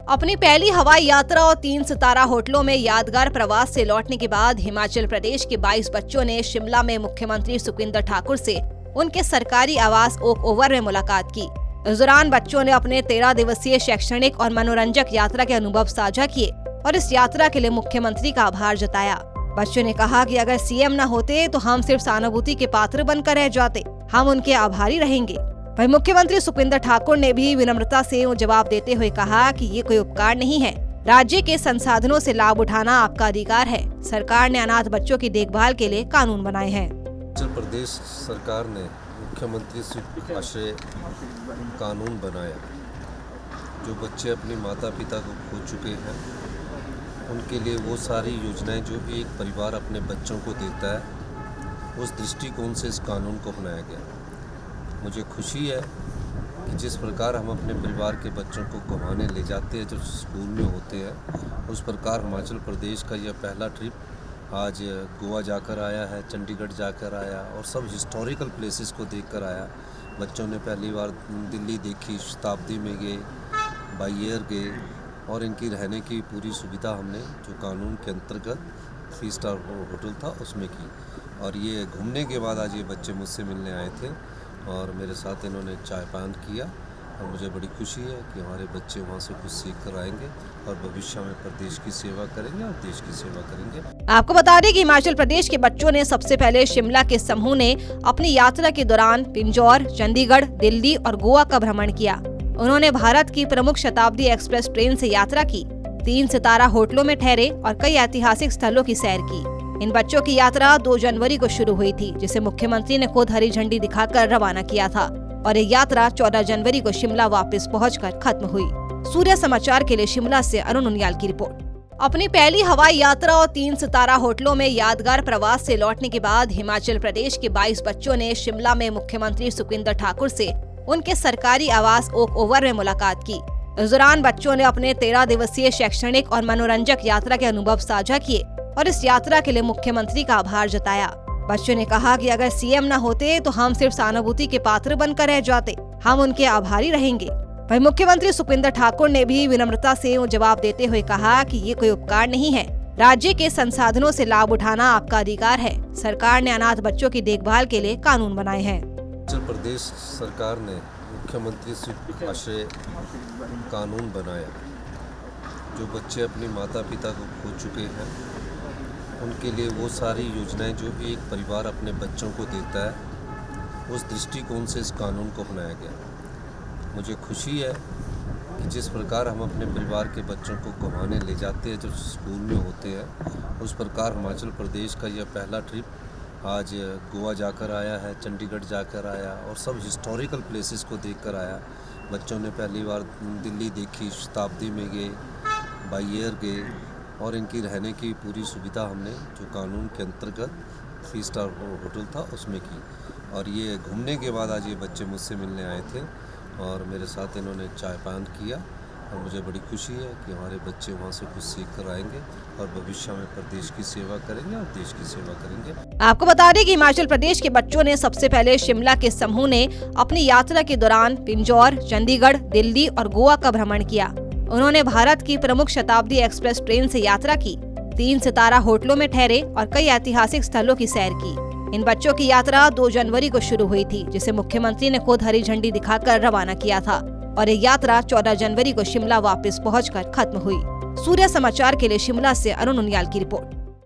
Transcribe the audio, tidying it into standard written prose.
अपनी पहली हवाई यात्रा और 3 सितारा होटलों में यादगार प्रवास से लौटने के बाद हिमाचल प्रदेश के 22 बच्चों ने शिमला में मुख्यमंत्री सुखविंदर ठाकुर से उनके सरकारी आवास ओक ओवर में मुलाकात की। इस दौरान बच्चों ने अपने 13 दिवसीय शैक्षणिक और मनोरंजक यात्रा के अनुभव साझा किए और इस यात्रा के लिए मुख्यमंत्री का आभार जताया। बच्चों ने कहा कि अगर सीएम न होते तो हम सिर्फ सहानुभूति के पात्र बनकर रह जाते, हम उनके आभारी रहेंगे। वहीं मुख्यमंत्री सुखविंदर ठाकुर ने भी विनम्रता से जवाब देते हुए कहा कि ये कोई उपकार नहीं है, राज्य के संसाधनों से लाभ उठाना आपका अधिकार है। सरकार ने अनाथ बच्चों की देखभाल के लिए कानून बनाए हैं। हिमाचल प्रदेश सरकार ने मुख्यमंत्री सुख आश्रय कानून बनाया। जो बच्चे अपने माता पिता को खो चुके हैं उनके लिए वो सारी योजनाएं जो एक परिवार अपने बच्चों को देता है, उस दृष्टिकोण से इस कानून को बनाया गया। मुझे खुशी है कि जिस प्रकार हम अपने परिवार के बच्चों को घुमाने ले जाते हैं जो स्कूल में होते हैं, उस प्रकार हिमाचल प्रदेश का यह पहला ट्रिप आज गोवा जाकर आया है, चंडीगढ़ जाकर आया और सब हिस्टोरिकल प्लेसेस को देखकर आया। बच्चों ने पहली बार दिल्ली देखी, शताब्दी में गए, बाई एयर गए और इनकी रहने की पूरी सुविधा हमने जो कानून के अंतर्गत 3 स्टार होटल था उसमें की। और ये घूमने के बाद आज ये बच्चे मुझसे मिलने आए थे और मेरे साथ इन्होंने चाय पान किया और मुझे बड़ी खुशी है कि हमारे बच्चे वहाँ से कुछ सीख कर आएंगे और भविष्य में प्रदेश की सेवा करेंगे और देश की सेवा करेंगे। आपको बता दें कि हिमाचल प्रदेश के बच्चों ने सबसे पहले शिमला के समूह ने अपनी यात्रा के दौरान पिंजौर, चंडीगढ़, दिल्ली और गोवा का भ्रमण किया। उन्होंने भारत की प्रमुख शताब्दी एक्सप्रेस ट्रेन से यात्रा की, 3 सितारा होटलों में ठहरे और कई ऐतिहासिक स्थलों की सैर की। इन बच्चों की यात्रा 2 जनवरी को शुरू हुई थी, जिसे मुख्यमंत्री ने खुद हरी झंडी दिखाकर रवाना किया था और ये यात्रा 14 जनवरी को शिमला वापस पहुंचकर खत्म हुई। सूर्य समाचार के लिए शिमला से अरुण उनियाल की रिपोर्ट। अपनी पहली हवाई यात्रा और 3 सितारा होटलों में यादगार प्रवास से लौटने के बाद हिमाचल प्रदेश के 22 बच्चों ने शिमला में मुख्यमंत्री सुखविंदर ठाकुर से उनके सरकारी आवास ओक ओवर में मुलाकात की। इस दौरान बच्चों ने अपने 13 दिवसीय शैक्षणिक और मनोरंजक यात्रा के अनुभव साझा किए और इस यात्रा के लिए मुख्यमंत्री का आभार जताया। बच्चों ने कहा कि अगर सीएम न होते तो हम सिर्फ सहानुभूति के पात्र बनकर रह जाते, हम उनके आभारी रहेंगे। वहीं मुख्यमंत्री सुखविंदर ठाकुर ने भी विनम्रता से जवाब देते हुए कहा कि ये कोई उपकार नहीं है, राज्य के संसाधनों से लाभ उठाना आपका अधिकार है। सरकार ने अनाथ बच्चों की देखभाल के लिए कानून बनाए हैं। हिमाचल प्रदेश सरकार ने मुख्यमंत्री सुख आश्रय कानून बनाया। जो बच्चे अपने माता पिता को खो चुके हैं उनके लिए वो सारी योजनाएं जो एक परिवार अपने बच्चों को देता है, उस दृष्टिकोण से इस कानून को बनाया गया। मुझे खुशी है कि जिस प्रकार हम अपने परिवार के बच्चों को घुमाने ले जाते हैं जो स्कूल में होते हैं, उस प्रकार हिमाचल प्रदेश का यह पहला ट्रिप आज गोवा जाकर आया है, चंडीगढ़ जाकर आया और सब हिस्टोरिकल प्लेसेस को देखकर आया। बच्चों ने पहली बार दिल्ली देखी, शताब्दी में गए, बाई एयर गए और इनकी रहने की पूरी सुविधा हमने जो कानून के अंतर्गत 3 स्टार होटल था उसमें की। और ये घूमने के बाद आज ये बच्चे मुझसे मिलने आए थे और मेरे साथ इन्होंने चाय पान किया और मुझे बड़ी खुशी है कि हमारे बच्चे वहाँ से कुछ सीख कर आएंगे और भविष्य में प्रदेश की सेवा करेंगे और देश की सेवा करेंगे। आपको बता दें कि हिमाचल प्रदेश के बच्चों ने सबसे पहले शिमला के समूह ने अपनी यात्रा के दौरान पिंजौर, चंडीगढ़, दिल्ली और गोवा का भ्रमण किया। उन्होंने भारत की प्रमुख शताब्दी एक्सप्रेस ट्रेन से यात्रा की, 3 सितारा होटलों में ठहरे और कई ऐतिहासिक स्थलों की सैर की। इन बच्चों की यात्रा 2 जनवरी को शुरू हुई थी, जिसे मुख्यमंत्री ने खुद हरी झंडी दिखाकर रवाना किया था और ये यात्रा 14 जनवरी को शिमला वापस पहुंचकर खत्म हुई। सूर्य समाचार के लिए शिमला से अरुण उनियाल की रिपोर्ट।